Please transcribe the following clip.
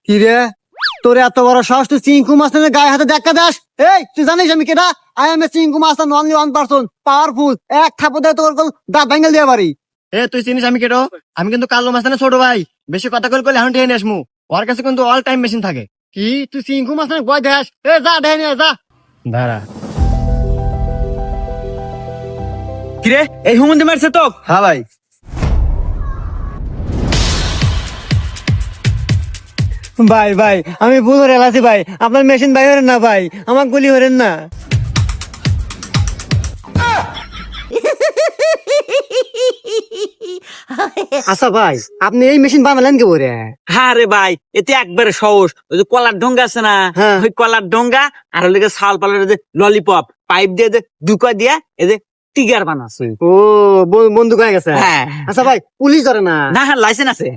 কি রে, তোর এত বড় সাহস, তুই চিঙ্কু মাস্টারের গায়ে হাতে দেখা দাস? এই তুই জানিস আমি কেটা? I M A Chinku master, only one person, powerful. এক থাপড় দিয়ে তোর দাঁত ভেঙে দিয়ে পারি। তুই চিনিস আমি কেটো? আমি কিন্তু কালো মাস্তানের ছোট ভাই। বেশি কথা কল এখন টেনে আসমু। ওর কাছে কিন্তু অল টাইম মেশিন থাকে। কি তুই চিঙ্কু মাস্টারের গয় দেখাস? যা দেখে নিয়ে যা। দাঁড়া। কিরে এই হুমন্দি মারছে তো? হ্যাঁ ভাই। ভাই ভাই আমি ভুল করে এলাছি ভাই, আপনার মেশিন ভাই হরেন না ভাই, আমার গুলি হরেন না। আচ্ছা ভাই, আপনি এই মেশিন বানালেন কে বলে? হ্যাঁ রে ভাই, এতে একবারে সহজ। ওই যে কলার ডোঙ্গা আছে না, হ্যাঁ। ওই কলার ডোঙ্গা আর ওই শাল পালের যে ললিপপ পাইপ দিয়ে দুকা দিয়া এই যে টিগার বানাচ্ছে। ও বন্দুক হয়ে গেছে। হ্যাঁ। আচ্ছা ভাই, পুলিশ ধরে না? না হ্যাঁ লাইসেন্স আছে।